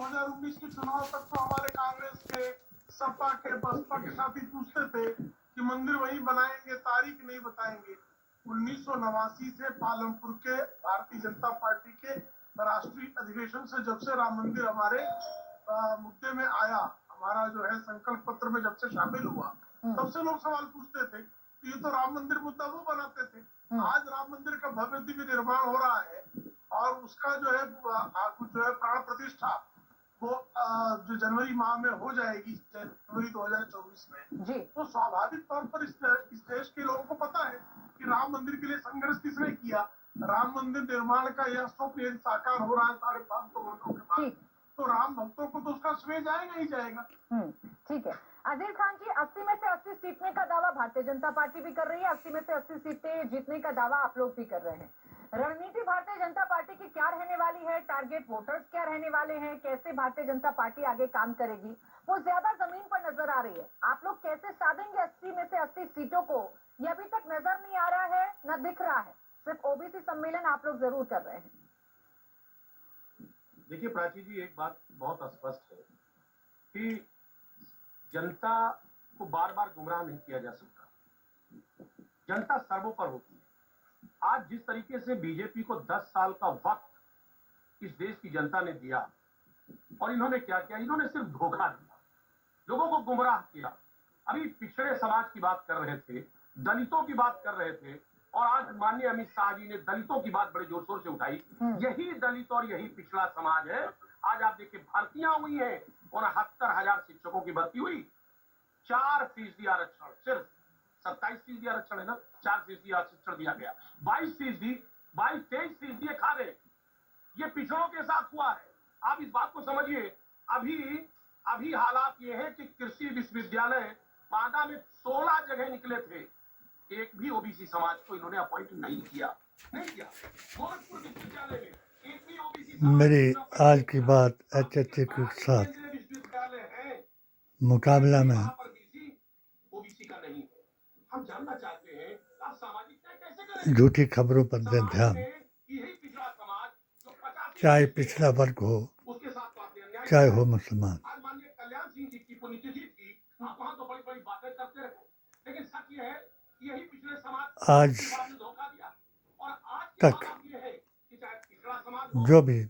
2019 के चुनाव तक तो हमारे कांग्रेस के, सपा के, बसपा के साथी पूछते थे कि मंदिर वहीं बनाएंगे, तारीख नहीं बताएंगे। 1989 से पालमपुर के भारतीय जनता पार्टी के राष्ट्रीय अधिवेशन से जब से राम मंदिर हमारे मुद्दे में आया, हमारा जो है संकल्प पत्र में जब से शामिल हुआ, तब से लोग सवाल पूछते थे कि ये तो राम मंदिर मुद्दा वो बनाते थे। आज राम मंदिर का भव्य दिव्य निर्माण हो रहा है और उसका जो है प्राण प्रतिष्ठा वो जो जनवरी माह में हो जाएगी, जनवरी 2024 में जी। तो स्वाभाविक तौर पर इस देश के लोगों को पता है कि राम मंदिर के लिए संघर्ष किसने किया। राम मंदिर निर्माण का यह स्वप्न साकार हो रहा है 550 वर्षों के बाद, तो राम भक्तों को तो उसका श्रेय जाएगा ही जाएगा। ठीक है अजीज खान जी, 80 में से 80 जीतने का दावा भारतीय जनता पार्टी भी कर रही है, 80 में से 80 सीटें जीतने का दावा आप लोग भी कर रहे हैं। रणनीति भारतीय जनता पार्टी की क्या रहने वाली है, टारगेट वोटर्स क्या रहने वाले हैं, कैसे भारतीय जनता पार्टी आगे काम करेगी, वो ज्यादा जमीन पर नजर आ रही है। आप लोग कैसे साधेंगे 80 में से 80 सीटों को, ये अभी तक नजर नहीं आ रहा है, न दिख रहा है। सिर्फ ओबीसी सम्मेलन आप लोग जरूर कर रहे हैं। देखिए प्राची जी, एक बात बहुत स्पष्ट है कि जनता को बार बार गुमराह नहीं किया जा सकता। जनता सर्वोपरि होती है। आज जिस तरीके से बीजेपी को 10 साल का वक्त इस देश की जनता ने दिया और इन्होंने क्या किया, इन्होंने सिर्फ धोखा दिया, लोगों को गुमराह किया। अभी पिछड़े समाज की बात कर रहे थे, दलितों की बात कर रहे थे और आज माननीय अमित शाह जी ने दलितों की बात बड़े जोर शोर से उठाई। यही दलित और यही पिछड़ा समाज है। आज आप देखिए भर्तियां हुई है, 69,000 शिक्षकों की भर्ती हुई, 4% आरक्षण, सिर्फ 27% आरक्षण है ना, 4% आरक्षण दिया गया, 22-23% खा गए। ये पिछड़ों के साथ हुआ है। आप इस बात को समझिए। अभी हालात ये है कि कृषि विश्वविद्यालय बांदा में 16 जगह निकले थे, एक भी ओबीसी समाज को इन्होंने अपॉइंट नहीं किया। गोरखपुर विश्वविद्यालय में एक भी ओबीसी मेरी आज की बात HHA के साथ मुकाबला में झूठी खबरों पर दें ध्यान। चाहे पिछड़ा वर्ग हो, चाहे हो मुसलमान, आज तक जो भी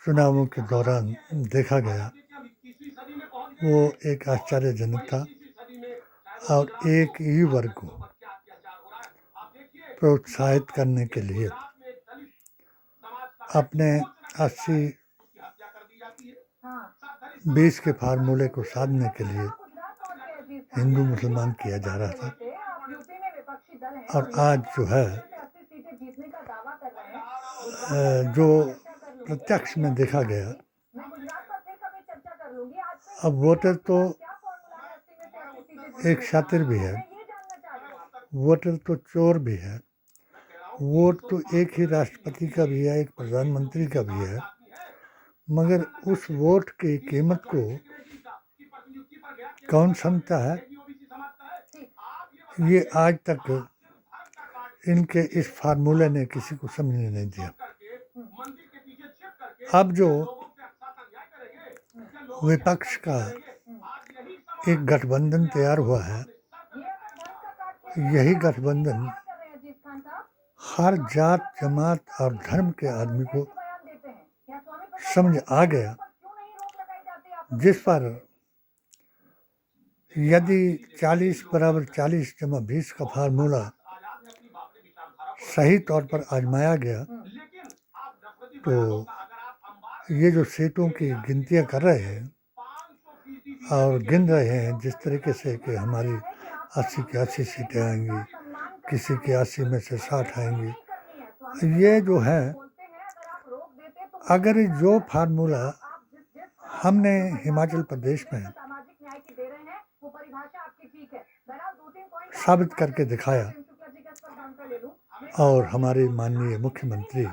चुनावों के दौरान देखा गया वो एक आश्चर्यजनक था और एक ही वर्ग को प्रोत्साहित करने के लिए अपने 80-20 के फार्मूले को साधने के लिए हिंदू मुसलमान किया जा रहा था। और आज जो है जो प्रत्यक्ष में देखा गया, अब वोटर तो एक शातिर भी है, वोटर तो चोर भी है, वोट तो एक ही राष्ट्रपति का भी है, एक प्रधानमंत्री का भी है, मगर उस वोट की कीमत को कौन समझता है, ये आज तक इनके इस फार्मूले ने किसी को समझने नहीं दिया। अब जो विपक्ष का एक गठबंधन तैयार हुआ है, यही गठबंधन हर जात, जमात और धर्म के आदमी को समझ आ गया, जिस पर यदि 40 बराबर 40 जमा 20 का फार्मूला सही तौर पर आजमाया गया तो ये जो सीटों की गिनतियां कर रहे हैं और गिन रहे हैं जिस तरीके से कि हमारी 80 की 80 सीटें आएंगी, किसी की 80 में से 60 आएंगी, ये जो है अगर जो फार्मूला हमने हिमाचल प्रदेश में साबित करके दिखाया और हमारे माननीय मुख्यमंत्री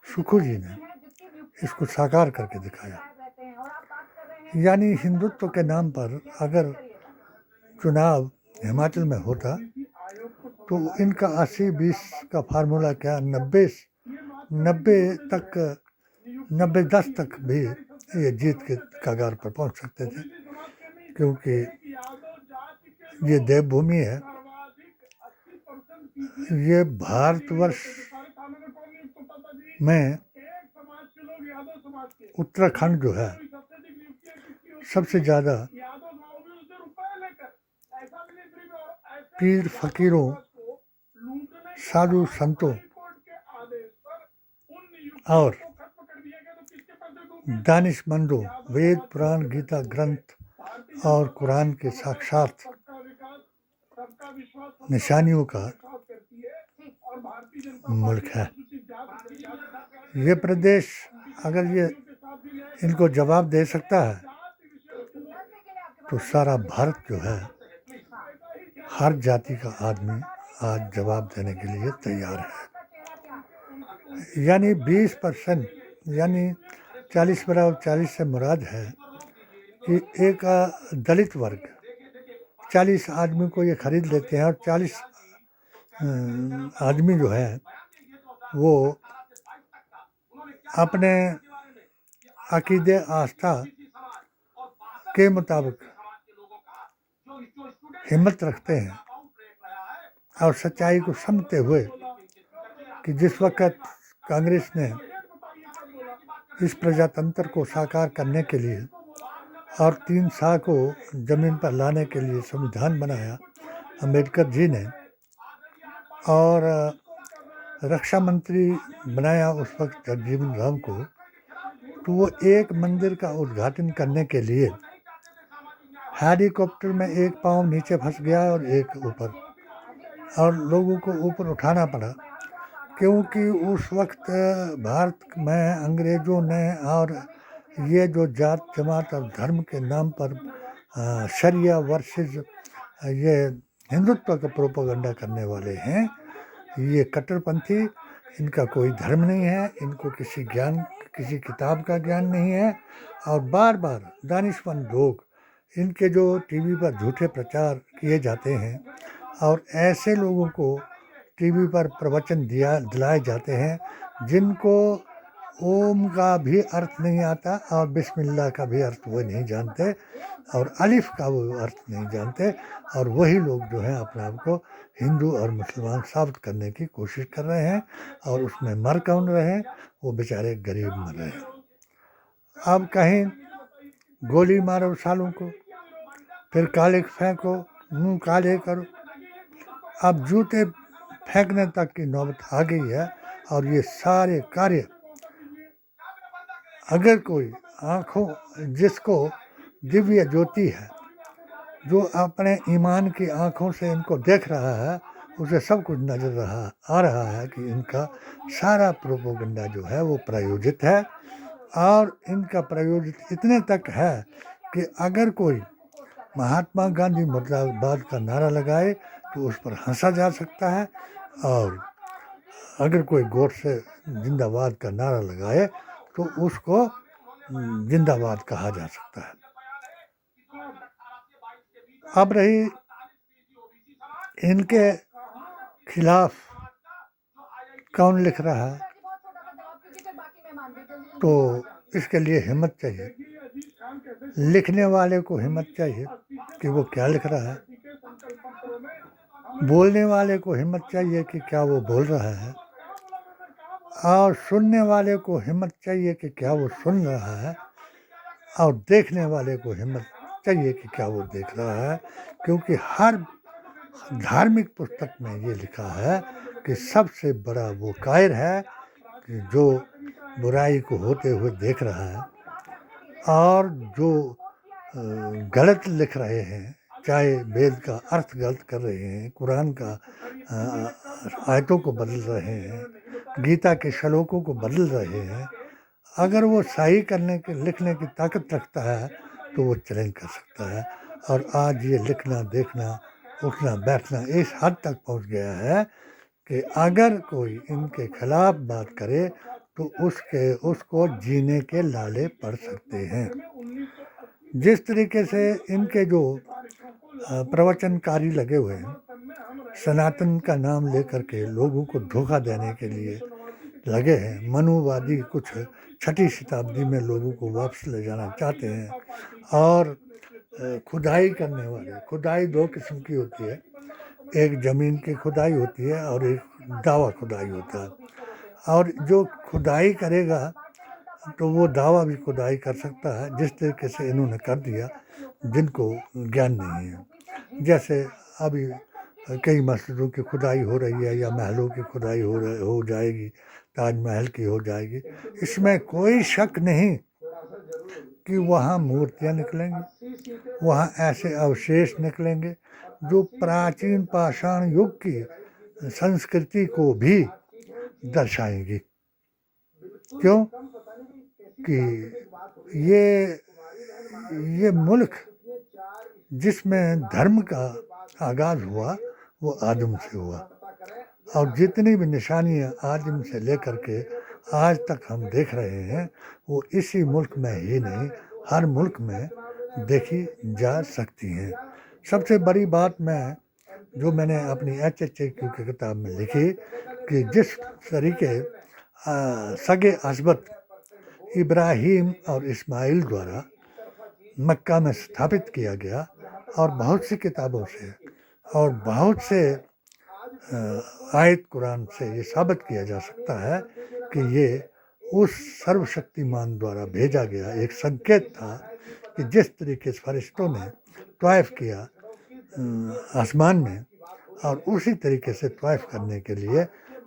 सुखू जी ने इसको साकार करके दिखाया, यानी हिंदुत्व के नाम पर अगर चुनाव हिमाचल में होता तो इनका 80-20 का फार्मूला क्या 90-10 तक भी ये जीत के कगार पर पहुंच सकते थे, क्योंकि ये देवभूमि है। ये भारतवर्ष में उत्तराखंड जो है सबसे ज़्यादा पीर फकीरों, साधु संतों और दानिशमंदों, वेद पुराण गीता ग्रंथ और कुरान के साक्षात निशानियों का मुल्क है। ये प्रदेश अगर ये इनको जवाब दे सकता है तो सारा भारत जो है, हर जाति का आदमी आज जवाब देने के लिए तैयार है। यानी 20%, यानी 40/40 से मुराद है कि एक दलित वर्ग 40 आदमी को ये खरीद लेते हैं और 40 आदमी जो है वो अपने अकीदे आस्था के मुताबिक हिम्मत रखते हैं और सच्चाई को समझते हुए कि जिस वक्त कांग्रेस ने इस प्रजातंत्र को साकार करने के लिए और 3 शाह को ज़मीन पर लाने के लिए संविधान बनाया अम्बेडकर जी ने, और रक्षा मंत्री बनाया उस वक्त जगजीवन राम को, तो वो एक मंदिर का उद्घाटन करने के लिए हेलीकॉप्टर में एक पाँव नीचे फंस गया और एक ऊपर, और लोगों को ऊपर उठाना पड़ा, क्योंकि उस वक्त भारत में अंग्रेज़ों ने और ये जो जात जमात और धर्म के नाम पर शरिया वर्सेस ये हिंदुत्व का प्रोपेगेंडा करने वाले हैं, ये कट्टरपंथी, इनका कोई धर्म नहीं है, इनको किसी किताब का ज्ञान नहीं है, और बार बार दानिशमंद लोग इनके जो टीवी पर झूठे प्रचार किए जाते हैं और ऐसे लोगों को टीवी पर प्रवचन दिलाए जाते हैं जिनको ओम का भी अर्थ नहीं आता और बिस्मिल्लाह का भी अर्थ वो नहीं जानते और अलिफ का वो अर्थ नहीं जानते, और वही लोग जो हैं अपने आप को हिंदू और मुसलमान साबित करने की कोशिश कर रहे हैं, और उसमें मर कौन रहे, वो बेचारे गरीब मर रहे हैं। अब कहीं गोली मारो सालों को, फिर काले फेंको, मुंह काले करो, अब जूते फेंकने तक की नौबत आ गई है। और ये सारे कार्य अगर कोई जिसको दिव्य ज्योति है, जो अपने ईमान की आँखों से इनको देख रहा है, उसे सब कुछ नजर आ रहा है कि इनका सारा प्रोपेगेंडा जो है वो प्रायोजित है, और इनका प्रायोजित इतने तक है कि अगर कोई महात्मा गांधी मुर्दाबाद का नारा लगाए तो उस पर हंसा जा सकता है, और अगर कोई गोडसे जिंदाबाद का नारा लगाए तो उसको जिंदाबाद कहा जा सकता है। अब रही इनके खिलाफ कौन लिख रहा है, तो इसके लिए हिम्मत चाहिए। लिखने वाले को हिम्मत चाहिए कि वो क्या लिख रहा है, बोलने वाले को हिम्मत चाहिए कि क्या वो बोल रहा है, और सुनने वाले को हिम्मत चाहिए कि क्या वो सुन रहा है, और देखने वाले को हिम्मत चाहिए कि क्या वो देख रहा है, क्योंकि हर धार्मिक पुस्तक में ये लिखा है कि सबसे बड़ा वो कायर है कि जो बुराई को होते हुए देख रहा है, और जो गलत लिख रहे हैं, चाहे वेद का अर्थ गलत कर रहे हैं, कुरान का आयतों को बदल रहे हैं, गीता के श्लोकों को बदल रहे हैं, अगर वो सही लिखने की ताकत रखता है तो वो चैलेंज कर सकता है। और आज ये लिखना, देखना, उठना बैठना इस हद तक पहुंच गया है कि अगर कोई इनके खिलाफ बात करे तो उसको जीने के लाले पड़ सकते हैं। जिस तरीके से इनके जो प्रवचनकारी लगे हुए हैं, सनातन का नाम लेकर के लोगों को धोखा देने के लिए लगे हैं। मनुवादी कुछ छठी शताब्दी में लोगों को वापस ले जाना चाहते हैं। और खुदाई करने वाले, खुदाई दो किस्म की होती है, एक ज़मीन की खुदाई होती है और एक दावा खुदाई होता है। और जो खुदाई करेगा तो वो दावा भी खुदाई कर सकता है, जिस तरीके से इन्होंने कर दिया जिनको ज्ञान नहीं है। जैसे अभी कई मस्जिदों की खुदाई हो रही है या महलों की खुदाई हो जाएगी, ताजमहल की हो जाएगी। इसमें कोई शक नहीं कि वहाँ मूर्तियाँ निकलेंगी, वहाँ ऐसे अवशेष निकलेंगे जो प्राचीन पाषाण युग की संस्कृति को भी दर्शाएंगी। क्यों कि ये मुल्क जिसमें धर्म का आगाज़ हुआ वो आदम से हुआ, और जितनी भी निशानियाँ आदम से लेकर के आज तक हम देख रहे हैं वो इसी मुल्क में ही नहीं हर मुल्क में देखी जा सकती हैं। सबसे बड़ी बात जो मैंने अपनी HHAQ की किताब में लिखी कि जिस तरीके सगे असबत इब्राहिम और इस्माइल द्वारा मक्का में स्थापित किया गया, और बहुत सी किताबों से और बहुत से आयत कुरान से ये साबित किया जा सकता है कि ये उस सर्वशक्तिमान द्वारा भेजा गया एक संकेत था कि जिस तरीके से फरिश्तों ने तवाइफ किया आसमान में, और उसी तरीके से तवाइफ करने के लिए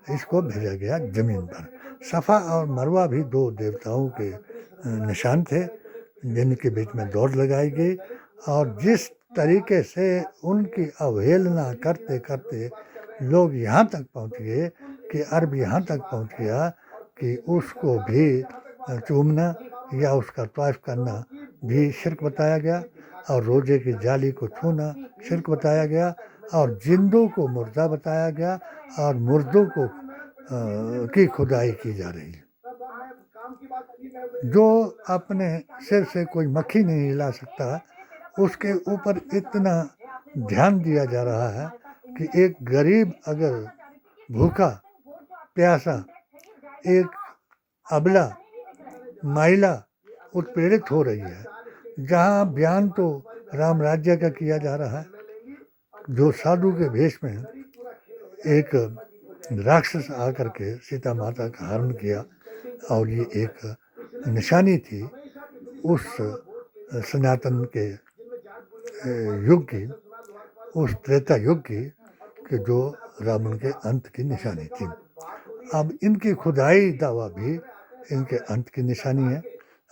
इसको भेजा गया ज़मीन पर। सफ़ा और मरवा भी दो देवताओं के निशान थे जिनके बीच में दौड़ लगाई गई, और जिस तरीके से उनकी अवहेलना करते करते लोग यहाँ तक पहुँच गए कि अरब यहाँ तक पहुँच गया कि उसको भी चूमना या उसका तवाइफ करना भी शिर्क बताया गया, और रोजे की जाली को छूना शिर्क बताया गया, और जिंदों को मुर्दा बताया गया, और मुर्दों को की खुदाई की जा रही है। जो अपने सिर से कोई मक्खी नहीं हिला सकता उसके ऊपर इतना ध्यान दिया जा रहा है कि एक गरीब अगर भूखा प्यासा, एक अबला महिला उत्पीड़ित हो रही है, जहाँ बयान तो राम राज्य का किया जा रहा है, जो साधु के भेष में एक राक्षस आकर के सीता माता का हरण किया, और ये एक निशानी थी उस सनातन के युग की, उस त्रेता युग की, कि जो रावण के अंत की निशानी थी। अब इनकी खुदाई दावा भी इनके अंत की निशानी है,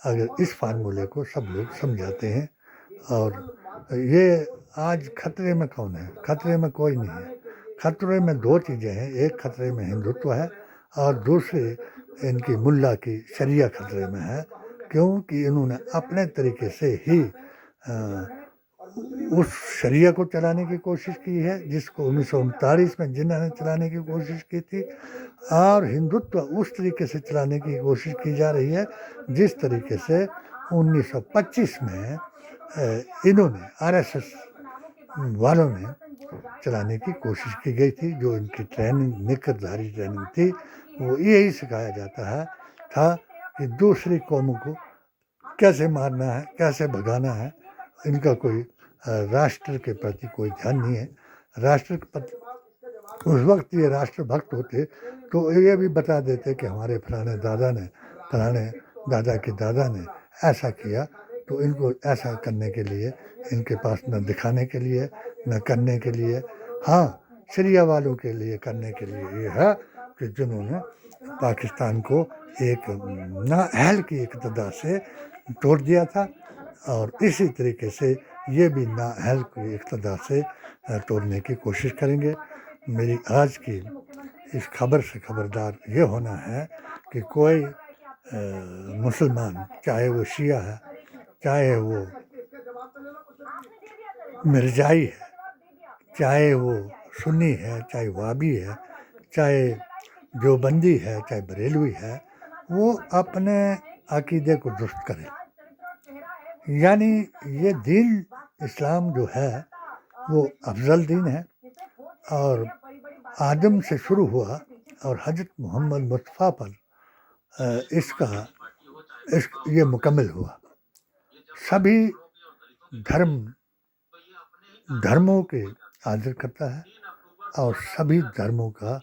अगर इस फार्मूले को सब लोग समझाते हैं। और ये आज खतरे में कौन है? खतरे में कोई नहीं है। खतरे में दो चीज़ें हैं, एक खतरे में हिंदुत्व है और दूसरे इनकी मुल्ला की शरिया खतरे में है, क्योंकि इन्होंने अपने तरीके से ही उस शरिया को चलाने की कोशिश की है जिसको 1939 में जिन्ना ने चलाने की कोशिश की थी, और हिंदुत्व उस तरीके से चलाने की कोशिश की जा रही है जिस तरीके से 1925 में इन्होंने RSS वालों ने चलाने की कोशिश की गई थी। जो इनकी ट्रेनिंग निकरधारी ट्रेनिंग थी, वो यही सिखाया जाता था कि दूसरी कौमों को कैसे मारना है, कैसे भगाना है। इनका कोई राष्ट्र के प्रति कोई ध्यान नहीं है। राष्ट्र के प्रति उस वक्त ये राष्ट्रभक्त होते तो ये भी बता देते कि हमारे फलाने दादा ने, फलाने दादा के दादा ने ऐसा किया, तो इनको ऐसा करने के लिए इनके पास न दिखाने के लिए न करने के लिए, हाँ सीरिया वालों के लिए करने के लिए ये है कि जिन्होंने पाकिस्तान को एक नाअहल की इक़्तिदा से तोड़ दिया था, और इसी तरीके से ये भी नाअहल की इक़्तिदा से तोड़ने की कोशिश करेंगे। मेरी आज की इस खबर से खबरदार ये होना है कि कोई मुसलमान, चाहे वो शिया है, चाहे वो मिर्जाई है, चाहे वो सुन्नी है, चाहे वाबी है, चाहे देवबंदी है, चाहे बरेलवी है, वो अपने अकीदे को दुरुस्त करे। यानी ये दीन इस्लाम जो है वो अफजल दीन है, और आदम से शुरू हुआ और हजरत मोहम्मद मुस्तफ़ा पर ये मुकम्मल हुआ। सभी धर्मों के आदर करता है और सभी धर्मों का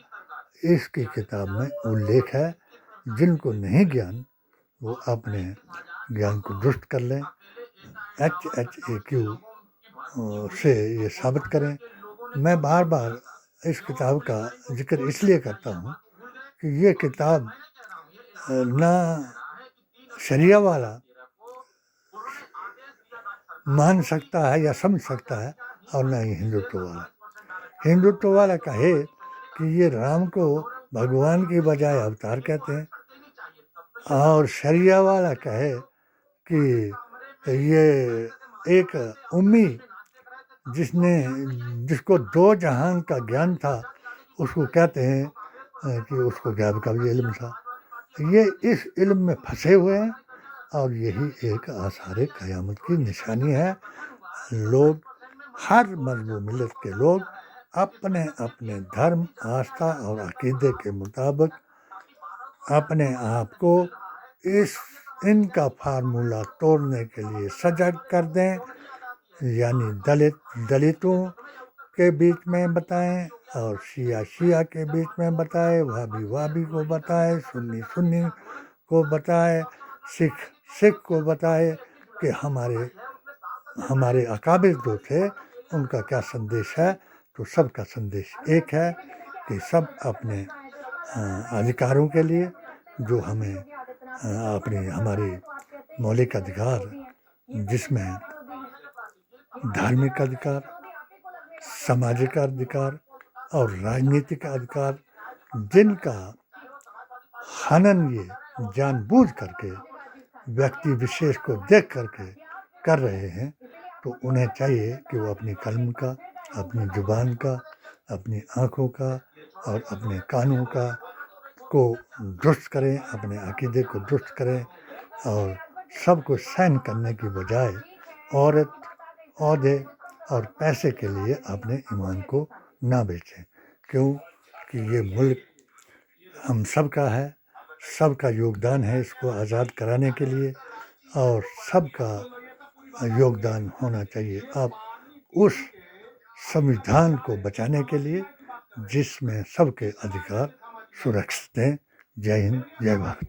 इसकी किताब में उल्लेख है। जिनको नहीं ज्ञान वो अपने ज्ञान को दुरुस्त कर लें, HHAQ से ये साबित करें। मैं बार बार इस किताब का जिक्र इसलिए करता हूँ कि ये किताब ना शरिया वाला मान सकता है या समझ सकता है और ना ही हिंदुत्व वाला कहे कि ये राम को भगवान की बजाय अवतार कहते हैं, और शरिया वाला कहे कि ये एक उम्मी जिसको दो जहान का ज्ञान था उसको कहते हैं कि उसको गैब का भी इल्म था। ये इस इल्म में फंसे हुए हैं और यही एक आसार क़यामत की निशानी है। लोग, हर मज़हब मिलत के लोग अपने अपने धर्म, आस्था और अकीदे के मुताबिक अपने आप को इनका फार्मूला तोड़ने के लिए सजग कर दें, यानी दलितों के बीच में बताएं और शिया के बीच में बताएं, वहाबी को बताएं, सुन्नी को बताएं, सिख को बताएं कि हमारे अकाबिर जो थे उनका क्या संदेश है। तो सबका संदेश एक है कि सब अपने अधिकारों के लिए, जो हमारे मौलिक अधिकार, जिसमें धार्मिक अधिकार, सामाजिक अधिकार और राजनीतिक अधिकार, जिनका हनन ये जानबूझ करके व्यक्ति विशेष को देख करके कर रहे हैं, तो उन्हें चाहिए कि वो अपनी कलम का, अपनी जुबान का, अपनी आँखों का और अपने कानों को दुरुस्त करें, अपने अकीदे को दुरुस्त करें और सबको सहन करने की बजाय औरत, औहदे और पैसे के लिए अपने ईमान को ना बेचें। क्योंकि ये मुल्क हम सब का है, सबका योगदान है इसको आज़ाद कराने के लिए और सबका योगदान होना चाहिए अब उस संविधान को बचाने के लिए जिसमें सबके अधिकार सुरक्षित हैं। जय हिंद, जय भारत।